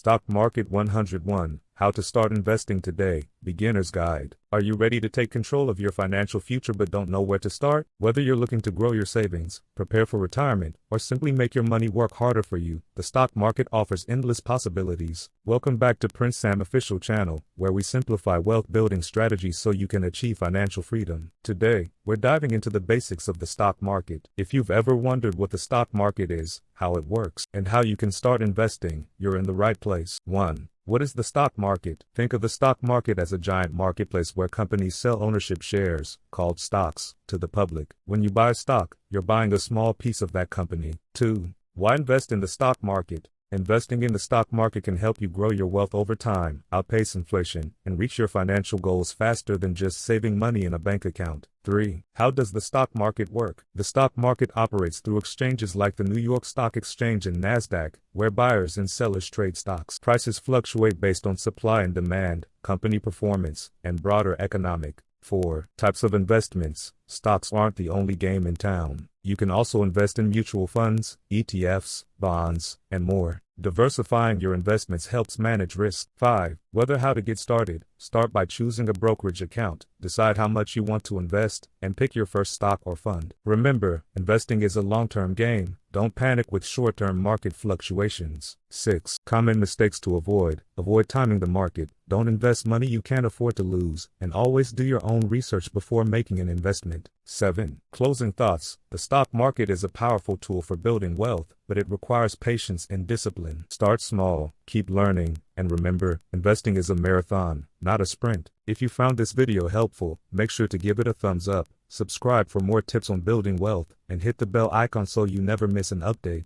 Stock Market 101, How to Start Investing Today, Beginner's Guide. Are you ready to take control of your financial future but don't know where to start? Whether you're looking to grow your savings, prepare for retirement, or simply make your money work harder for you, the stock market offers endless possibilities. Welcome back to Prince Sam Official Channel, where we simplify wealth building strategies so you can achieve financial freedom. Today, we're diving into the basics of the stock market. If you've ever wondered what the stock market is, how it works, and how you can start investing, you're in the right place. 1. What is the stock market? Think of the stock market as a giant marketplace where companies sell ownership shares, called stocks, to the public. When you buy a stock, you're buying a small piece of that company. 2. Why invest in the stock market? Investing in the stock market can help you grow your wealth over time, outpace inflation, and reach your financial goals faster than just saving money in a bank account. 3. How does the stock market work? The stock market operates through exchanges like the New York Stock Exchange and NASDAQ, where buyers and sellers trade stocks. Prices fluctuate based on supply and demand, company performance, and broader economic. 4. Types of investments. Stocks aren't the only game in town. You can also invest in mutual funds, ETFs, bonds, and more. Diversifying your investments helps manage risk. 5. Whether how to get started. Start by choosing a brokerage account, decide how much you want to invest, and pick your first stock or fund. Remember, investing is a long-term game. Don't panic with short-term market fluctuations. 6. Common mistakes to avoid. Avoid timing the market. Don't invest money you can't afford to lose, and always do your own research before making an investment. 7. Closing thoughts. The stock market is a powerful tool for building wealth, but it requires patience and discipline. Start small, keep learning, and remember, investing is a marathon, not a sprint. If you found this video helpful, make sure to give it a thumbs up, subscribe for more tips on building wealth, and hit the bell icon so you never miss an update.